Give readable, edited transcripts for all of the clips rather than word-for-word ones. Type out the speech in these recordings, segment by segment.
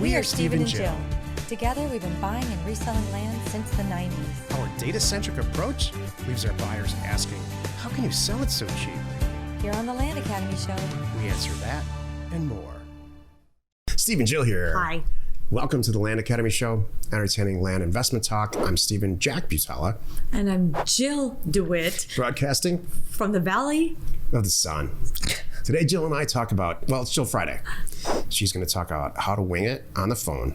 We are Steve and Jill. Together, we've been buying and reselling land since the 90s. Our data-centric approach leaves our buyers asking, how can you sell it so cheap? Here on the Land Academy Show, We answer that and more. Steve and Jill here. Hi. Welcome to the Land Academy Show, entertaining land investment talk. I'm Stephen Jack Butala. And I'm Jill DeWitt. Broadcasting from the Valley of the Sun. Today, Jill and I talk about, well, it's Jill Friday. She's going to talk about how to wing it on the phone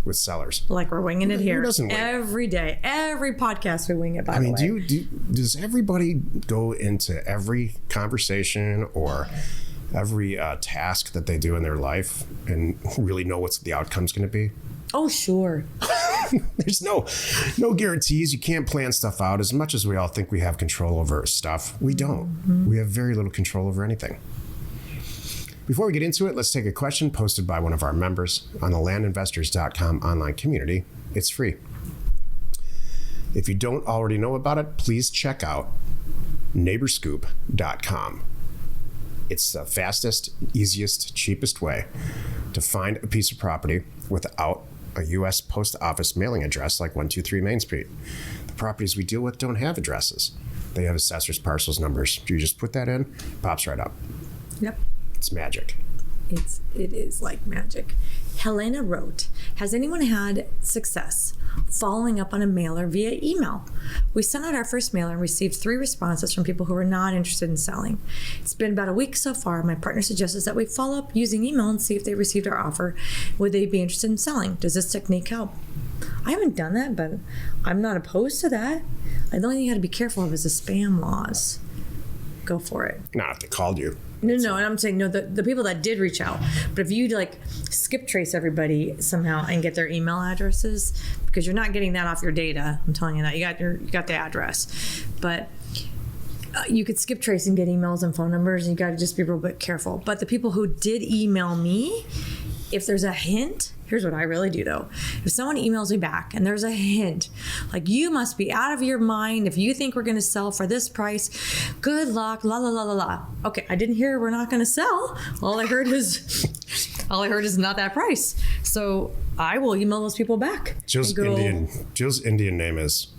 with sellers. Like we're winging it here. Who doesn't wing every day. Every podcast we wing it, by the way. Does everybody go into every conversation or every task that they do in their life and really know what the outcome's going to be? Oh, sure. There's no guarantees. You can't plan stuff out. As much as we all think we have control over stuff, we don't. Mm-hmm. We have very little control over anything. Before we get into it, let's take a question posted by one of our members on the landinvestors.com online community. It's free. If you don't already know about it, please check out neighborscoop.com. It's the fastest, easiest, cheapest way to find a piece of property without a U.S. Post Office mailing address like 123 Main Street. The properties we deal with don't have addresses. They have assessors, parcels, numbers. You just put that in, pops right up. Yep. It's magic. It is like magic. Helena wrote, has anyone had success following up on a mailer via email? We sent out our first mailer and received 3 responses from people who were not interested in selling. It's been about a week so far. My partner suggests that we follow up using email and see if they received our offer. Would they be interested in selling? Does this technique help? I haven't done that, but I'm not opposed to that. The only thing you got to be careful of is the spam laws. Go for it. Not if they called you. No, and I'm saying, no, the people that did reach out. But if you like skip trace everybody somehow and get their email addresses, because you're not getting that off your data, I'm telling you that. You got the address. But you could skip trace and get emails and phone numbers, and you got to just be a little bit careful. But the people who did email me, if there's a hint, here's what I really do though. If someone emails me back and there's a hint, like you must be out of your mind if you think we're going to sell for this price, good luck, la la la la la. Okay, I didn't hear we're not going to sell. All I heard is not that price. So I will email those people back. Jill's Indian name is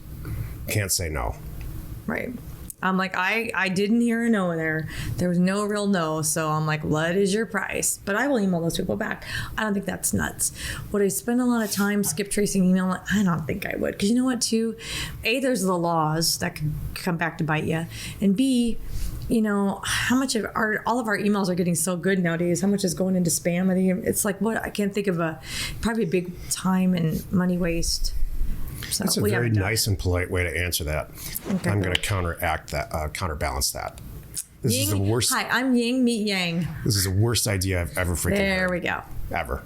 can't say no. Right. I'm like, I didn't hear a no there. There was no real no. So I'm like, what is your price? But I will email those people back. I don't think that's nuts. Would I spend a lot of time skip tracing email? I don't think I would. Because you know what, too? A, there's the laws that could come back to bite you. And B, you know, how much of all of our emails are getting so good nowadays? How much is going into spam? I think it's like, what? I can't think of probably a big time and money waste. So that's a very nice and polite way to answer that. Okay. I'm going to counterbalance that. This is the worst. Hi, I'm Yin, meet Yang. This is the worst idea I've ever freaking heard. There we go. Ever.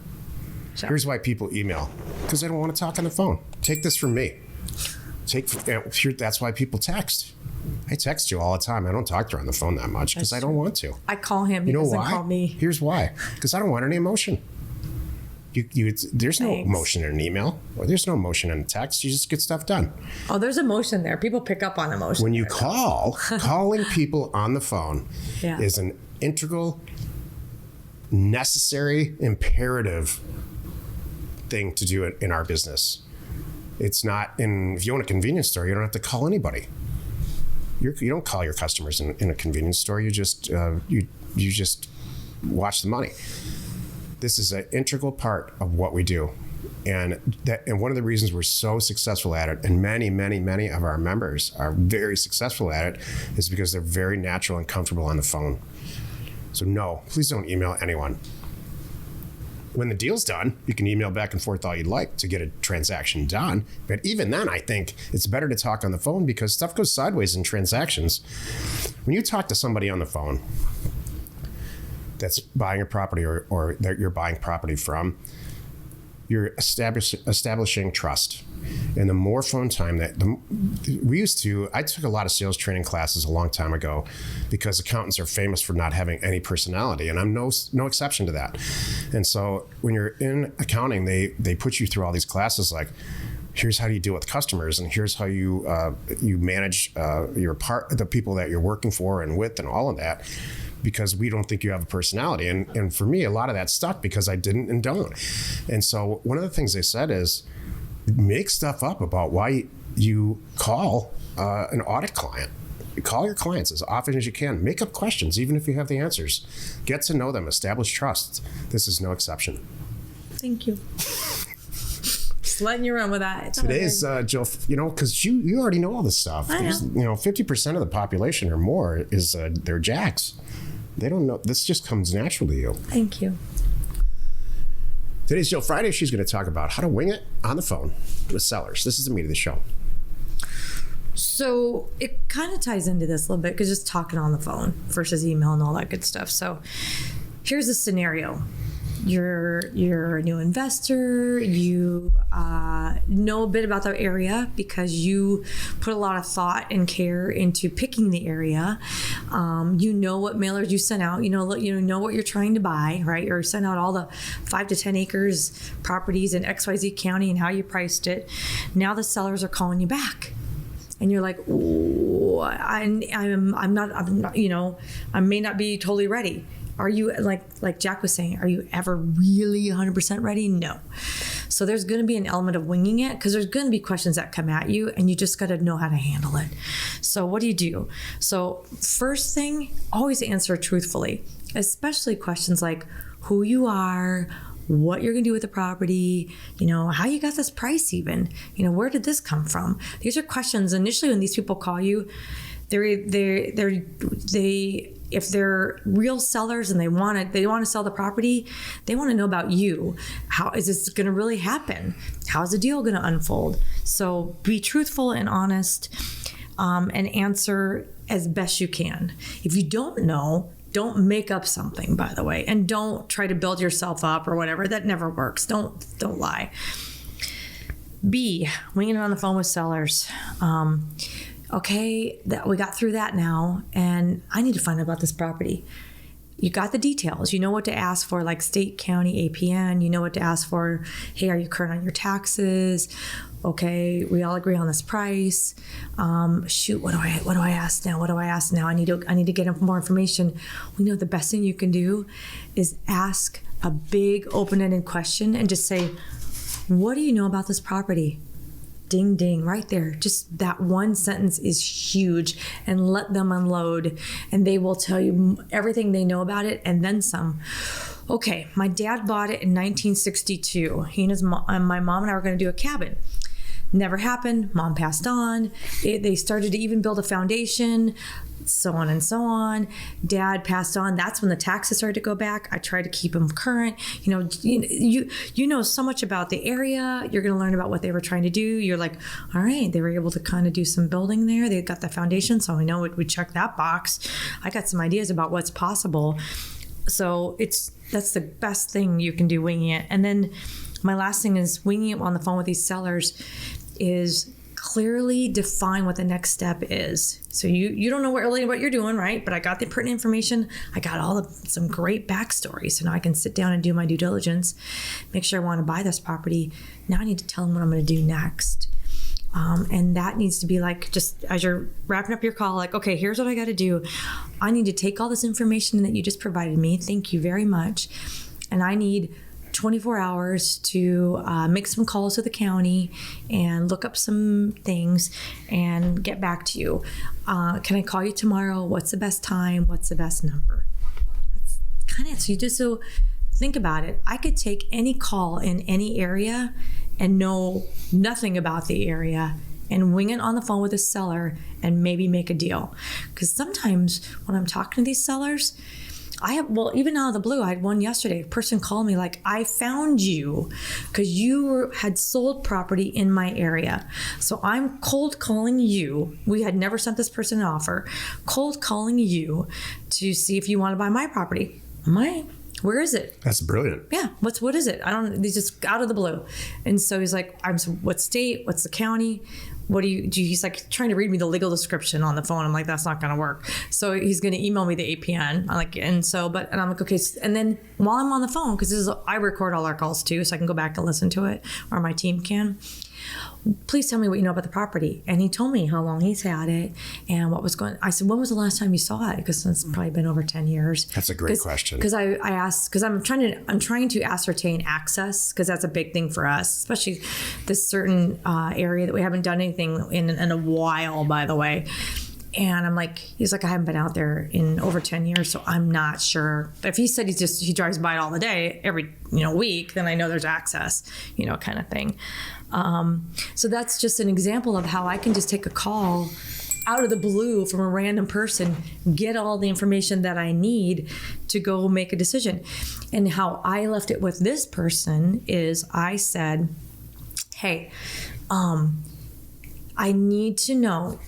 Sure. Here's why people email. Because they don't want to talk on the phone. Take this from me. That's why people text. I text you all the time. I don't talk to her on the phone that much because I don't want to. I call him. He doesn't call me. Here's why. Because I don't want any emotion. There's no emotion in an email, or there's no emotion in a text. You just get stuff done. Oh, there's emotion there. People pick up on emotion. When you calling people on the phone is an integral, necessary, imperative thing to do in our business. It's not if you own a convenience store, you don't have to call anybody. You don't call your customers in a convenience store. You just you just watch the money. This is an integral part of what we do. And one of the reasons we're so successful at it, and many, many, many of our members are very successful at it, is because they're very natural and comfortable on the phone. So no, please don't email anyone. When the deal's done, you can email back and forth all you'd like to get a transaction done. But even then, I think it's better to talk on the phone because stuff goes sideways in transactions. When you talk to somebody on the phone that's buying a property or that you're buying property from, you're establishing trust. And the more phone time I took a lot of sales training classes a long time ago because accountants are famous for not having any personality, and I'm no exception to that. And so when you're in accounting, they put you through all these classes like, here's how you deal with customers, and here's how you manage the people that you're working for and with and all of that. because we don't think you have a personality. And for me, a lot of that stuck because I didn't and don't. And so one of the things they said is make stuff up about why you call an audit client. Call your clients as often as you can. Make up questions, even if you have the answers. Get to know them. Establish trust. This is no exception. Thank you. Just letting you run with that. Today's, Jill, because you already know all this stuff. I know. 50% of the population or more is they're jacks. They don't know. This just comes naturally to you. Thank you. Today's Jill Friday. She's going to talk about how to wing it on the phone with sellers. This is the meat of the show. So it kind of ties into this a little bit because just talking on the phone versus email and all that good stuff. So here's a scenario. You're a new investor. You know a bit about the area because you put a lot of thought and care into picking the area. You know what mailers you sent out. You know what you're trying to buy, right? Or sent out all the 5 to 10 acres properties in XYZ county and how you priced it. Now the sellers are calling you back. And you're like, ooh, I'm not, I may not be totally ready. Are you, like Jack was saying, are you ever really 100% ready? No. So there's going to be an element of winging it because there's going to be questions that come at you and you just got to know how to handle it. So what do? So first thing, always answer truthfully, especially questions like who you are, what you're going to do with the property, how you got this price even, where did this come from? These are questions initially when these people call you, if they're real sellers and they want to sell the property, they want to know about you. How is this going to really happen? How is the deal going to unfold? So be truthful and honest, and answer as best you can. If you don't know, don't make up something, by the way, and don't try to build yourself up or whatever. That never works. Don't lie. B, winging it on the phone with sellers. Okay, we got through that now, and I need to find out about this property. You got the details. You know what to ask for, like state, county, APN. You know what to ask for. Hey, are you current on your taxes? Okay, we all agree on this price. Shoot, what do I ask now? What do I ask now? I need to get more information. We know the best thing you can do is ask a big open-ended question and just say, what do you know about this property? Ding, ding, right there. Just that one sentence is huge, and let them unload, and they will tell you everything they know about it and then some. Okay, my dad bought it in 1962. He and my mom and I were going to do a cabin. Never happened. Mom passed on. They started to even build a foundation, so on and so on. Dad passed on. That's when the taxes started to go back. I tried to keep them current. You know so much about the area. You're going to learn about what they were trying to do. You're like, all right, they were able to kind of do some building there. They got the foundation, so I know we check that box. I got some ideas about what's possible. So that's the best thing you can do, winging it. And then my last thing is winging it on the phone with these sellers is clearly define what the next step is. So you don't know really what you're doing, right? But I got the pertinent information. I got some great backstory. So now I can sit down and do my due diligence, make sure I want to buy this property. Now I need to tell them what I'm going to do next. And that needs to be like, just as you're wrapping up your call, like, okay, here's what I got to do. I need to take all this information that you just provided me. Thank you very much. And I need 24 hours to make some calls to the county and look up some things and get back to you. Can I call you tomorrow? What's the best time? What's the best number? That's kind of it. So think about it. I could take any call in any area and know nothing about the area and wing it on the phone with a seller and maybe make a deal. Because sometimes when I'm talking to these sellers, even out of the blue, I had one yesterday. A person called me like, I found you because you had sold property in my area. So I'm cold calling you. We had never sent this person an offer. Cold calling you to see if you want to buy my property. Where is it? That's brilliant. Yeah. What is it? These just out of the blue. And so he's like, what state? What's the county? what do you do? He's like trying to read me the legal description on the phone. I'm like, that's not going to work. So he's going to email me the APN. I'm like, and I'm like, okay. And then while I'm on the phone, because I record all our calls too, so I can go back and listen to it, or my team can. Please tell me what you know about the property. And he told me how long he's had it and what was going. I said, when was the last time you saw it? Because it's probably been over 10 years. That's a great question. Because I asked, because I'm trying to ascertain access, because that's a big thing for us, especially this certain area that we haven't done anything in a while, by the way. And I'm like, he's like, I haven't been out there in over 10 years, so I'm not sure. If he said he drives by it all the day, every week, then I know there's access, kind of thing. So that's just an example of how I can just take a call out of the blue from a random person, get all the information that I need to go make a decision. And how I left it with this person is I said, hey, I need to know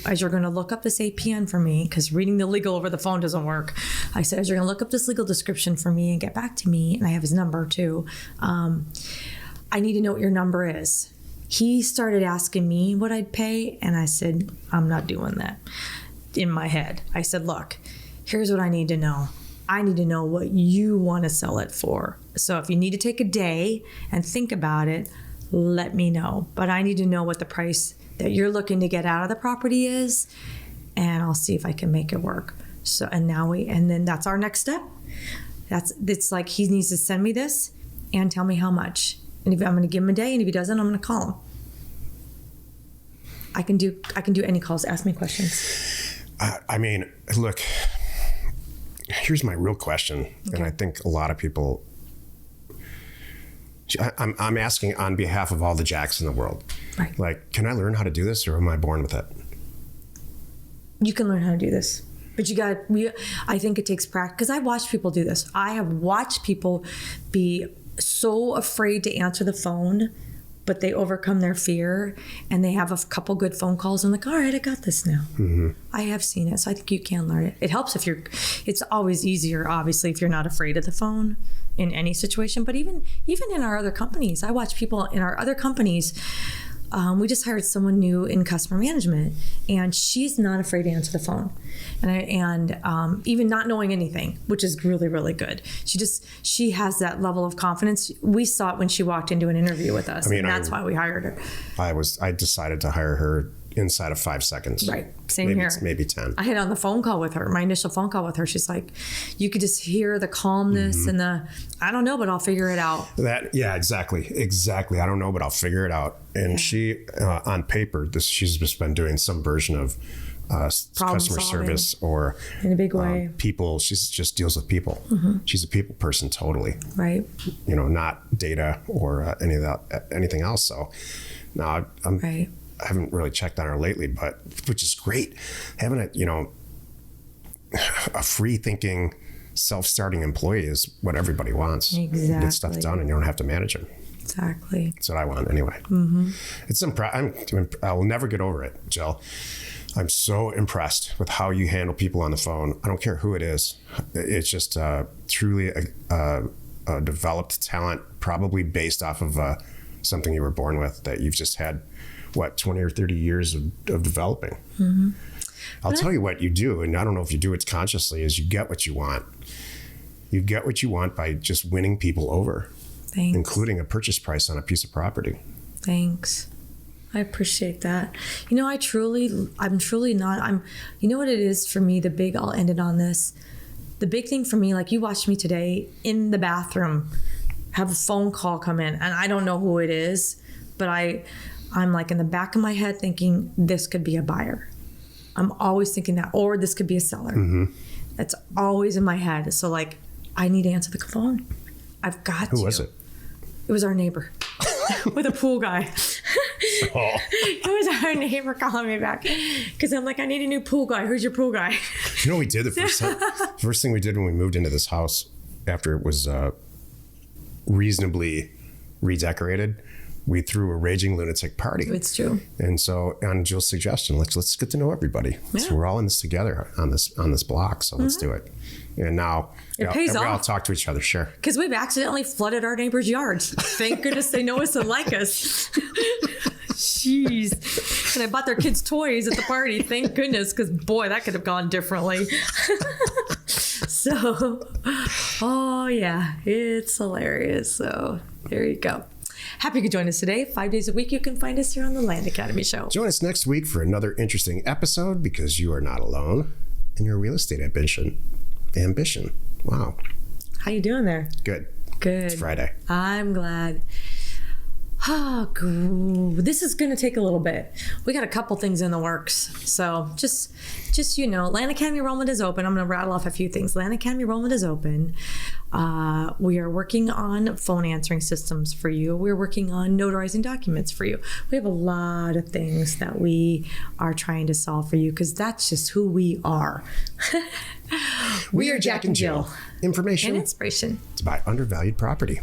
as you're going to look up this APN for me, because reading the legal over the phone doesn't work. I said, as you're going to look up this legal description for me and get back to me, and I have his number too, I need to know what your number is. He started asking me what I'd pay, and I said, I'm not doing that. In my head, I said, look, here's what I need to know. I need to know what you want to sell it for. So if you need to take a day and think about it, let me know. But I need to know what the price that you're looking to get out of the property is, and I'll see if I can make it work. So, and then that's our next step. It's like he needs to send me this and tell me how much. And if I'm going to give him a day, and if he doesn't, I'm going to call him. I can do any calls. Ask me questions. I mean, look, here's my real question. Okay. And I think a lot of people, I'm asking on behalf of all the Jacks in the world. Right. Like, can I learn how to do this, or am I born with it? You can learn how to do this. But I think it takes practice, because I watched people do this. I have watched people be so afraid to answer the phone, but they overcome their fear, and they have a couple good phone calls and like, all right, I got this now. Mm-hmm. I have seen it. So I think you can learn it. It helps it's always easier, obviously, if you're not afraid of the phone in any situation. But even in our other companies, I watch people in our other companies. We just hired someone new in customer management, and she's not afraid to answer the phone, and even not knowing anything, which is really, really good. She has that level of confidence. We saw it when she walked into an interview with us, and that's why we hired her. I decided to hire her inside of 5 seconds. Right. Same here. Maybe 10. I had on the phone call with her, my initial phone call with her. She's like, you could just hear the calmness and I don't know, but I'll figure it out. Yeah, exactly. I don't know, but I'll figure it out. And she, on paper, she's just been doing some version of customer service or in a big way. People. She just deals with people. Mm-hmm. She's a people person, totally. Right. Not data or anything else. So now I haven't really checked on her lately, but which is great. Having a free thinking, self-starting employee is what everybody wants. Exactly. You get stuff done and you don't have to manage them. Exactly. That's what I want anyway. Mm-hmm. I will never get over it, Jill. I'm so impressed with how you handle people on the phone. I don't care who it is. It's just truly a developed talent, probably based off of something you were born with that you've just had 20 or 30 years of developing. Mm-hmm. I'll tell you what you do, and I don't know if you do it consciously, is you get what you want. You get what you want by just winning people over. Thanks. Including a purchase price on a piece of property. Thanks. I appreciate that. I'm truly not, you know what it is for me, I'll end it on this. The big thing for me, like you watched me today in the bathroom, have a phone call come in, and I don't know who it is, but I'm like in the back of my head thinking this could be a buyer. I'm always thinking that, or this could be a seller. Mm-hmm. That's always in my head. So like, I need to answer the phone. I've got to. Who was it? It was our neighbor with a pool guy. Oh. It was our neighbor calling me back because I'm like, I need a new pool guy. Who's your pool guy? You know what we did the first thing we did when we moved into this house after it was reasonably redecorated? We threw a raging lunatic party. It's true. And so on Jill's suggestion, let's get to know everybody. Yeah. So we're all in this together on this block. So let's do it. And now it pays off. We all talk to each other, sure. Because we've accidentally flooded our neighbors' yards. Thank goodness they know us and like us. Jeez. And I bought their kids toys at the party. Thank goodness, because boy, that could have gone differently. So, oh yeah, it's hilarious. So there you go. Happy you could join us today. 5 days a week, you can find us here on the Land Academy Show. Join us next week for another interesting episode, because you are not alone in your real estate ambition. Wow. How you doing there? Good. Good. It's Friday. I'm glad. Oh, this is going to take a little bit. We got a couple things in the works. So just Land Academy enrollment is open. I'm going to rattle off a few things. Land Academy enrollment is open. We are working on phone answering systems for you. We're working on notarizing documents for you. We have a lot of things that we are trying to solve for you, because that's just who we are. We are Jack and Jill. Information and inspiration to buy undervalued property.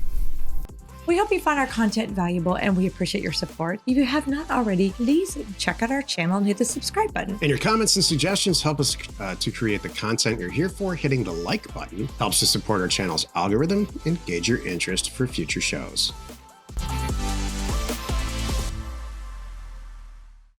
We hope you find our content valuable, and we appreciate your support. If you have not already, please check out our channel and hit the subscribe button. And your comments and suggestions help us to create the content you're here for. Hitting the like button helps to support our channel's algorithm and gauge your interest for future shows.